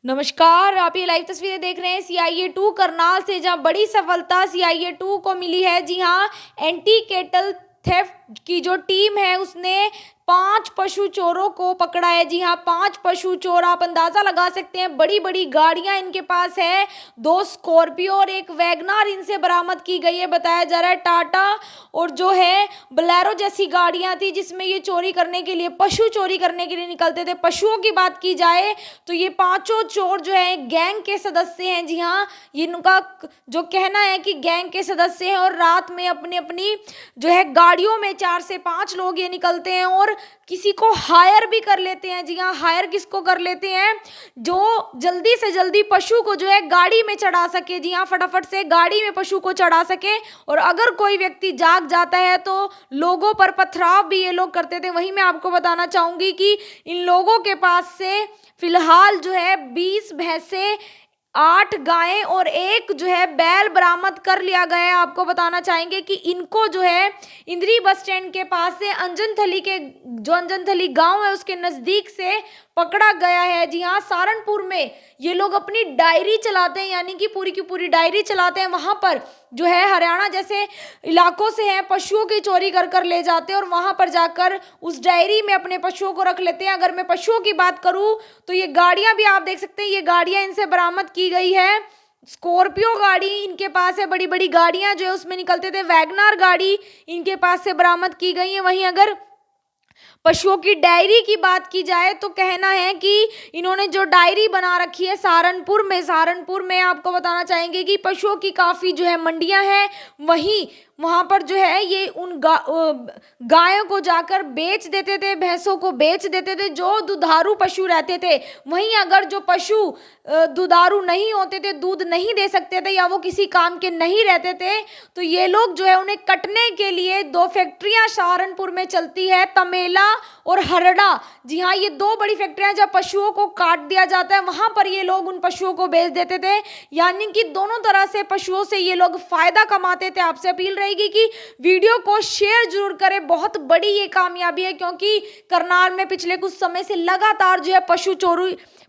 नमस्कार, आप ये लाइव तस्वीरें देख रहे हैं CIA2 करनाल से, जहां बड़ी सफलता CIA2 को मिली है। जी हां, एंटी कैटल थेफ्ट की जो टीम है उसने 5 पशु चोरों को पकड़ा है। जी हां, 5 पशु चोर, आप अंदाजा लगा सकते हैं। बड़ी बड़ी गाड़ियां इनके पास है, 2 स्कॉर्पियो और एक वैगनार इनसे बरामद की गई है। बताया जा रहा है टाटा और जो है बोलेरो जैसी गाड़ियां थी जिसमें ये चोरी करने के लिए, पशु चोरी करने के लिए निकलते थे। पशुओं की बात की जाए तो ये पांचों चोर जो है गैंग के सदस्य हैं। जी हाँ, इनका जो कहना है कि गैंग के सदस्य हैं और रात में अपनी अपनी जो है गाड़ियों में 4 से 5 लोग ये निकलते हैं और किसी को हायर भी कर लेते हैं। जी हाँ, हायर किसको कर लेते हैं? जो जल्दी से जल्दी पशु को जो है गाड़ी में चढ़ा सके। जी हाँ, फटाफट से गाड़ी में पशु को चढ़ा सके। और अगर कोई व्यक्ति जाग जाता है तो लोगों पर पथराव भी ये लोग करते थे। वहीं मैं आपको बताना चाहूंगी कि इन लोगों के पास से फिलहाल जो है 20 भैंसे, 8 गायें और एक जो है बैल बरामद कर लिया गया है। आपको बताना चाहेंगे कि इनको जो है इंद्री बस स्टैंड के पास से अंजनथली के, जो अंजनथली गांव है उसके नजदीक से पकड़ा गया है। जी हाँ, सहारनपुर में ये लोग अपनी डायरी चलाते हैं, यानी कि पूरी की पूरी डायरी चलाते हैं। वहां पर जो है हरियाणा जैसे इलाकों से हैं, पशुओं की चोरी कर कर ले जाते हैं और वहां पर जाकर उस डायरी में अपने पशुओं को रख लेते हैं। अगर मैं पशुओं की बात करूं तो ये गाड़ियां भी आप देख सकते हैं, ये गाड़ियां इनसे बरामद की गई है। स्कॉर्पियो गाड़ी इनके पास है, बड़ी बड़ी गाड़ियां जो है उसमें निकलते थे। वैगनार गाड़ी इनके पास से बरामद की गई है। वहीं अगर पशुओं की डायरी की बात की जाए तो कहना है कि इन्होंने जो डायरी बना रखी है सहारनपुर में आपको बताना चाहेंगे कि पशुओं की काफ़ी जो है मंडियां हैं। वहीं वहां पर जो है ये उन गायों को जाकर बेच देते थे, भैंसों को बेच देते थे जो दुधारू पशु रहते थे। वहीं अगर जो पशु दुधारू नहीं होते थे, दूध नहीं दे सकते थे या वो किसी काम के नहीं रहते थे, तो ये लोग जो है उन्हें कटने के लिए 2 फैक्ट्रियां सहारनपुर में चलती है, तमेला और हरड़ा। जी हाँ, ये 2 बड़ी फैक्ट्रियां जब पशुओं को काट दिया जाता है वहां पर ये लोग उन पशुओं को बेच देते थे। यानी कि दोनों तरह से पशुओं से ये लोग फायदा कमाते थे। आपसे अपील रहेगी कि वीडियो को शेयर जरूर करें। बहुत बड़ी ये कामयाबी है क्योंकि करनाल में पिछले कुछ समय से लगातार जो है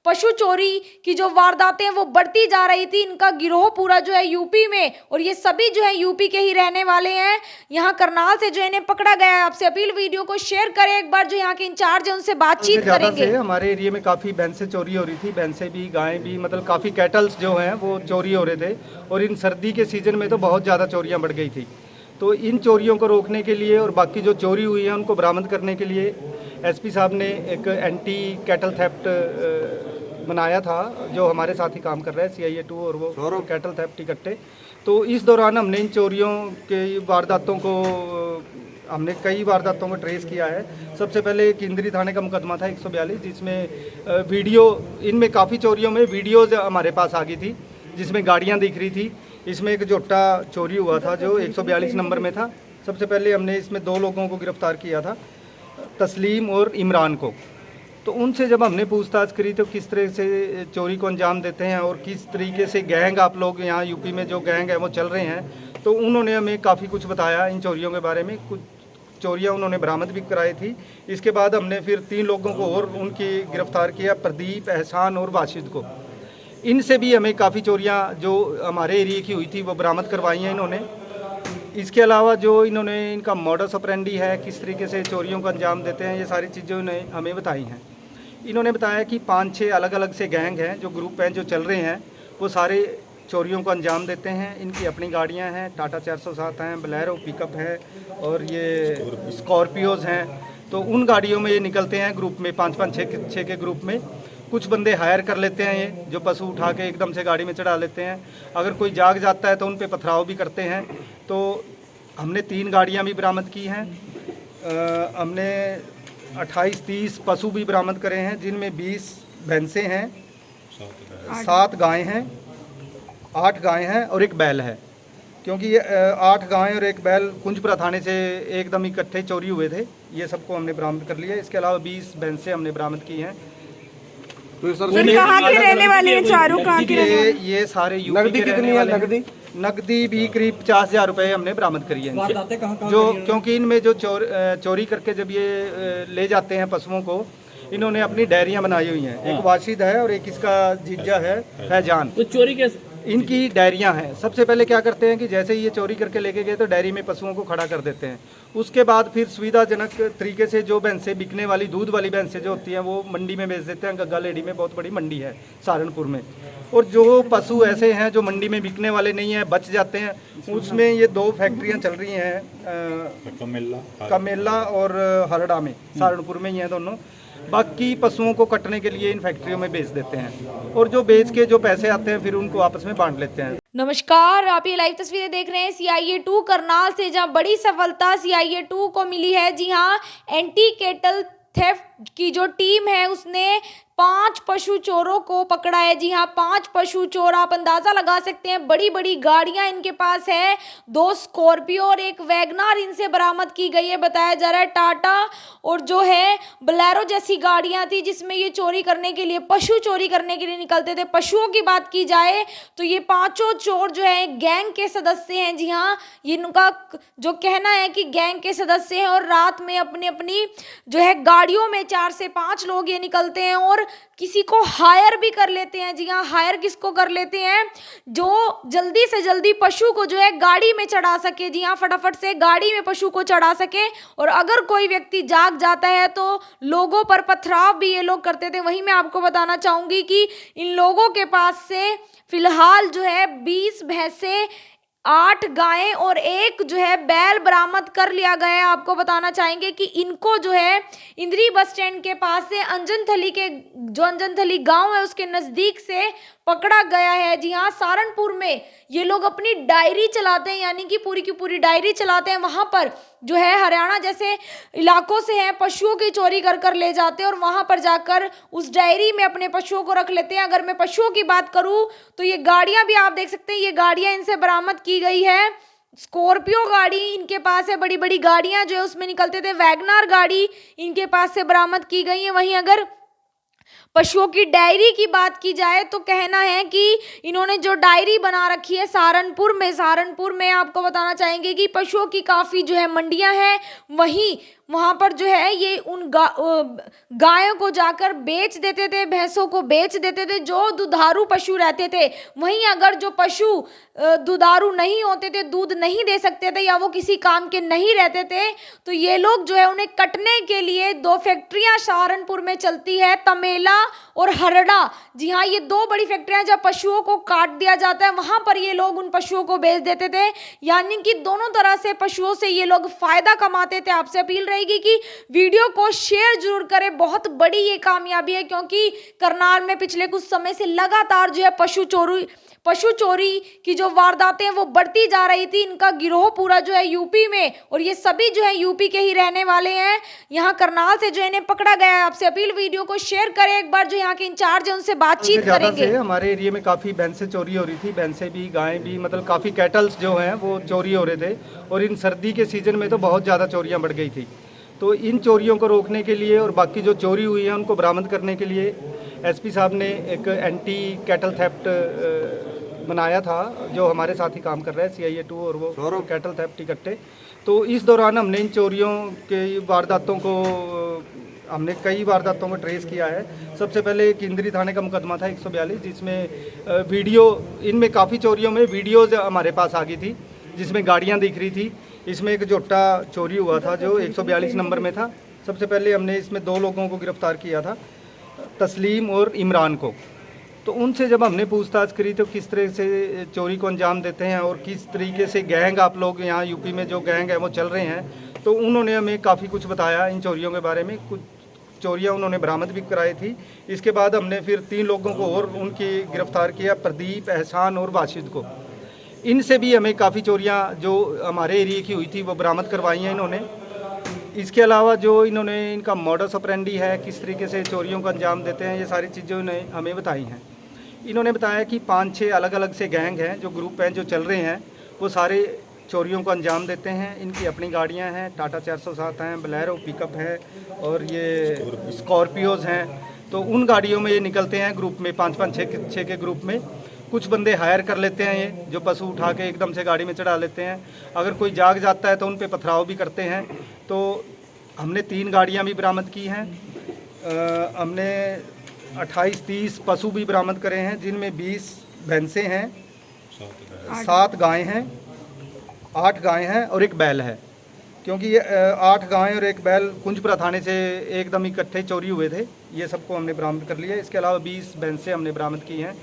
पशु चोरी की जो वारदातें हैं वो बढ़ती जा रही थी। इनका गिरोह पूरा जो है यूपी में, और ये सभी जो है यूपी के ही रहने वाले हैं। यहाँ करनाल से जो इन्हें पकड़ा गया है। आपसे अपील, वीडियो को शेयर करें, एक बार जो यहाँ के इंचार्ज है उनसे बातचीत करेंगे। हमारे एरिया में काफ़ी भैंसें चोरी हो रही थी, भैंसें भी, गायें भी, मतलब काफ़ी कैटल्स जो हैं वो चोरी हो रहे थे। और इन सर्दी के सीज़न में तो बहुत ज़्यादा चोरियाँ बढ़ गई थी। तो इन चोरियों को रोकने के लिए और बाकी जो चोरी हुई है उनको बरामद करने के लिए एसपी साहब ने एक एंटी कैटल थेफ्ट बनाया था, जो हमारे साथ ही काम कर रहा है CIA2 और वो कैटल थेफ्ट इकट्ठे। तो इस दौरान हमने इन चोरियों के वारदातों को, हमने कई वारदातों को ट्रेस किया है। सबसे पहले केंद्रीय थाने का मुकदमा था 142, जिसमें वीडियो, इनमें काफ़ी चोरियों में वीडियोज़ हमारे पास आ गई थी जिसमें गाड़ियाँ दिख रही थी। इसमें एक जोटा चोरी हुआ था जो 142 नंबर में था। सबसे पहले हमने इसमें 2 लोगों को गिरफ्तार किया था, तस्लीम और इमरान को। तो उनसे जब हमने पूछताछ करी तो किस तरह से चोरी को अंजाम देते हैं और किस तरीके से गैंग, आप लोग यहाँ यूपी में जो गैंग है वो चल रहे हैं, तो उन्होंने हमें काफ़ी कुछ बताया इन चोरियों के बारे में। कुछ चोरियाँ उन्होंने बरामद भी कराई थी। इसके बाद हमने फिर 3 लोगों को और उनकी गिरफ्तार किया, प्रदीप, एहसान और वाशिद को। इनसे भी हमें काफ़ी चोरियाँ जो हमारे एरिया की हुई थी वो बरामद करवाई हैं इन्होंने। इसके अलावा जो इन्होंने, इनका मॉडस ऑपरेंडी है, किस तरीके से चोरियों को अंजाम देते हैं, ये सारी चीज़ें इन्हें हमें बताई हैं। इन्होंने बताया कि 5-6 अलग अलग से गैंग हैं, जो ग्रुप हैं, जो चल रहे हैं, वो सारे चोरियों को अंजाम देते हैं। इनकी अपनी गाड़ियां हैं, टाटा 407 हैं, बोलेरो पिकअप है और ये स्कॉर्पियोज़ हैं। तो उन गाड़ियों में ये निकलते हैं ग्रुप में, 5-5, 6 के ग्रुप में। कुछ बंदे हायर कर लेते हैं, ये जो पशु उठा के एकदम से गाड़ी में चढ़ा लेते हैं। अगर कोई जाग जाता है तो उन पे पथराव भी करते हैं। तो हमने 3 गाड़ियाँ भी बरामद की हैं। हमने 28-30 पशु भी बरामद करे हैं, जिनमें 20 भैंसें हैं, 7 गायें हैं, 8 गायें हैं और एक बैल है। क्योंकि ये 8 गायें और एक बैल कुंजपुरा थाने से एकदम इकट्ठे चोरी हुए थे, ये सबको हमने बरामद कर लिया। इसके अलावा 20 भैंसें हमने बरामद की हैं। तो सर कहाँ के रहने वाले हैं चारों? कहाँ के? ये सारे यूपी के रहने वाले हैं। नकदी भी करीब 50,000 रुपये हमने बरामद करी है इनसे। जो क्योंकि इनमें जो चोरी करके जब ये ले जाते हैं पशुओं को, इन्होंने अपनी डायरियां बनाई हुई हैं। एक वाशिद है और एक इसका जीजा है फैजान। तो चोरी कैसे? इनकी डायरियां हैं। सबसे पहले क्या करते हैं कि जैसे ही ये चोरी करके लेके गए तो डायरी में पशुओं को खड़ा कर देते हैं। उसके बाद फिर सुविधाजनक तरीके से जो भैंसें बिकने वाली दूध वाली भैंसें जो होती हैं वो मंडी में बेच देते हैं। गग्गा लेडी में बहुत बड़ी मंडी है सहारनपुर में। और जो पशु ऐसे हैं जो मंडी में बिकने वाले नहीं हैं, बच जाते हैं, उसमें ये 2 फैक्ट्रियां चल रही हैं कमेला और हरड़ा में, सहारनपुर में ही हैं दोनों। बाकी पशुओं को कटने के लिए इन फैक्ट्रियों में बेच देते हैं और जो बेच के जो पैसे आते हैं फिर उनको आपस में बांट लेते हैं। नमस्कार, आप ये लाइव तस्वीरें देख रहे हैं CIA 2 करनाल से, जहां बड़ी सफलता CIA 2 को मिली है। जी हां, एंटी केटल थेफ्ट की जो टीम है उसने 5 पशु चोरों को पकड़ा है। जी हाँ, 5 पशु चोर, आप अंदाजा लगा सकते हैं। बड़ी बड़ी गाड़ियां इनके पास है, 2 स्कॉर्पियो और एक वैगनार इनसे बरामद की गई है। बताया जा रहा है टाटा और जो है बोलेरो जैसी गाड़ियां थी जिसमें ये चोरी करने के लिए, पशु चोरी करने के लिए निकलते थे। पशुओं की बात की जाए तो ये 5 चोर जो है गैंग के सदस्य हैं। जी हाँ, इनका जो कहना है कि गैंग के सदस्य हैं और रात में अपनी अपनी जो है गाड़ियों में 4 से 5 लोग ये निकलते हैं और किसी को हायर भी कर लेते हैं। जी हाँ, हायर किसको कर लेते हैं? जो जल्दी से जल्दी पशु को जो है गाड़ी में चढ़ा सके। जी हाँ, फटाफट से गाड़ी में पशु को चढ़ा सके। और अगर कोई व्यक्ति जाग जाता है तो लोगों पर पथराव भी ये लोग करते थे। वहीं मैं आपको बताना चाहूंगी कि इन लोगों के पास से फिलहाल जो है 20 भैंसे, 8 गायें और एक जो है बैल बरामद कर लिया गया है। आपको बताना चाहेंगे कि इनको जो है इंद्री बस स्टैंड के पास से अंजनथली के, जो अंजनथली गांव है उसके नज़दीक से पकड़ा गया है। जी हाँ, सहारनपुर में ये लोग अपनी डायरी चलाते हैं, यानी कि पूरी की पूरी डायरी चलाते हैं। वहाँ पर जो है हरियाणा जैसे इलाकों से हैं, पशुओं की चोरी कर कर ले जाते हैं और वहाँ पर जाकर उस डायरी में अपने पशुओं को रख लेते हैं। अगर मैं पशुओं की बात करूँ तो ये गाड़ियाँ भी आप देख सकते हैं, ये गाड़ियाँ इनसे बरामद की गई है। स्कॉर्पियो गाड़ी इनके पास है, बड़ी बड़ी गाड़ियाँ जो है उसमें निकलते थे। वैगनार गाड़ी इनके पास से बरामद की गई है। वहीं अगर पशुओं की डायरी की बात की जाए तो कहना है कि इन्होंने जो डायरी बना रखी है सहारनपुर में आपको बताना चाहेंगे कि पशुओं की काफ़ी जो है मंडियां हैं। वहीं वहाँ पर जो है ये उन गायों को जाकर बेच देते थे, भैंसों को बेच देते थे जो दुधारू पशु रहते थे। वहीं अगर जो पशु दुधारू नहीं होते थे, दूध नहीं दे सकते थे या वो किसी काम के नहीं रहते थे, तो ये लोग जो है उन्हें कटने के लिए 2 फैक्ट्रियां सहारनपुर में चलती है, तमेला और हरड़ा। जी हाँ, ये 2 बड़ी फैक्ट्रियां जब पशुओं को काट दिया जाता है वहाँ पर ये लोग उन पशुओं को बेच देते थे। यानी कि दोनों तरह से पशुओं से ये लोग फायदा कमाते थे। आपसे अपील रहेगी कि वीडियो को शेयर जरूर करें। बहुत बड़ी ये कामयाबी है क्योंकि करनाल में पिछले कुछ समय से लगातार जो है पशु चोरी की जो वारदातें हैं वो बढ़ती जा रही थी। इनका गिरोह पूरा जो है यूपी में, और ये सभी जो है यूपी के ही रहने वाले हैं। यहाँ करनाल से जो इन्हें पकड़ा गया है। आपसे अपील, वीडियो को शेयर करें, एक बार जो यहाँ के इंचार्ज है उनसे बातचीत करेंगे। हमारे एरिया में काफ़ी भैंसें चोरी हो रही थी, भैंसें भी, गायें भी, मतलब काफ़ी कैटल्स जो हैं वो चोरी हो रहे थे। और इन सर्दी के सीज़न में तो बहुत ज़्यादा चोरियाँ बढ़ गई थी। तो इन चोरियों को रोकने के लिए और बाकी जो चोरी हुई है उनको बरामद करने के लिए SP साहब ने एक एंटी कैटल थेफ्ट बनाया था, जो हमारे साथ ही काम कर रहा है CIA 2 और वो कैटल थेफ्ट इकट्ठे। तो इस दौरान हमने इन चोरियों के वारदातों को, हमने कई वारदातों को ट्रेस किया है। सबसे पहले केंद्रीय थाने का मुकदमा था 142, जिसमें वीडियो, इनमें काफ़ी चोरियों में वीडियोज़ हमारे पास आ गई थी जिसमें गाड़ियाँ दिख रही थी। इसमें एक जोटा चोरी हुआ था जो 142 नंबर में था। सबसे पहले हमने इसमें 2 लोगों को गिरफ्तार किया था, तस्लीम और इमरान को। तो उनसे जब हमने पूछताछ करी तो किस तरह से चोरी को अंजाम देते हैं और किस तरीके से गैंग, आप लोग यहाँ यूपी में जो गैंग है वो चल रहे हैं, तो उन्होंने हमें काफ़ी कुछ बताया इन चोरियों के बारे में। कुछ चोरियाँ उन्होंने बरामद भी कराई थी। इसके बाद हमने फिर 3 लोगों को और उनकी गिरफ्तार किया, प्रदीप, एहसान और वाशिद को। इनसे भी हमें काफ़ी चोरियाँ जो हमारे एरिया की हुई थी वो बरामद करवाई हैं इन्होंने। इसके अलावा जो इन्होंने इनका मॉडस ऑपरेंडी है, किस तरीके से चोरियों को अंजाम देते हैं, ये सारी चीज़ें इन्हें हमें बताई हैं। इन्होंने बताया कि 5-6 अलग अलग से गैंग हैं, जो ग्रुप हैं, जो चल रहे हैं, वो सारे चोरियों को अंजाम देते हैं। इनकी अपनी गाड़ियाँ हैं, टाटा 407 हैं, बोलेरो पिकअप है और ये स्कॉर्पियोज़ हैं। तो उन गाड़ियों में ये निकलते हैं ग्रुप में, 5-5, 6 के ग्रुप में। कुछ बंदे हायर कर लेते हैं, ये जो पशु उठा के एकदम से गाड़ी में चढ़ा लेते हैं। अगर कोई जाग जाता है तो उन पे पथराव भी करते हैं। तो हमने 3 गाड़ियां भी बरामद की हैं। हमने 28-30 पशु भी बरामद करे हैं, जिनमें 20 भैंसें हैं, 7 गायें हैं, 8 गायें हैं और एक बैल है। क्योंकि ये 8 गायें और एक बैल कुंजपुरा थाने से एकदम इकट्ठे चोरी हुए थे, ये सबको हमने बरामद कर लिया। इसके अलावा 20 भैंसें हमने बरामद की हैं।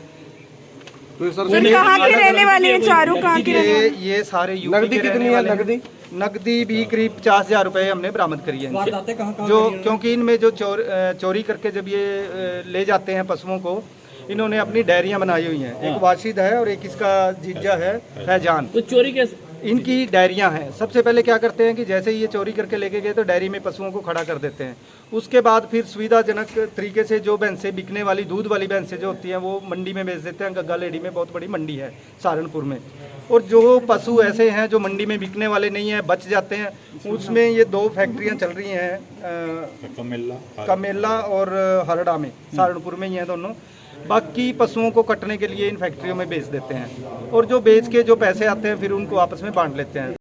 सर कहाँ के रहने वाले हैं चारों, कहाँ के रहने वाले? ये सारे यूपी के रहने वाले हैं। नकदी भी करीब 50,000 रुपए हमने बरामद करी है इनसे। जो क्योंकि इनमें जो चोरी करके जब ये ले जाते हैं पशुओं को, इन्होंने अपनी डायरियां बनाई हुई हैं। एक वाशिद है और एक इसका जीजा है फैजान। तो चोरी कैसे? इनकी डायरियां हैं। सबसे पहले क्या करते हैं कि जैसे ही ये चोरी करके लेके गए तो डायरी में पशुओं को खड़ा कर देते हैं। उसके बाद फिर सुविधाजनक तरीके से जो भैंसें बिकने वाली, दूध वाली भैंसें जो होती हैं, वो मंडी में बेच देते हैं। गग्गा लेडी में बहुत बड़ी मंडी है सहारनपुर में। और जो पशु ऐसे हैं जो मंडी में बिकने वाले नहीं हैं, बच जाते हैं, उसमें ये 2 फैक्ट्रियाँ चल रही हैं, कमेला और हरड़ा में, सहारनपुर में ही हैं दोनों। बाकी पशुओं को कटने के लिए इन फैक्ट्रियों में बेच देते हैं और जो बेच के जो पैसे आते हैं फिर उनको आपस में बांट लेते हैं।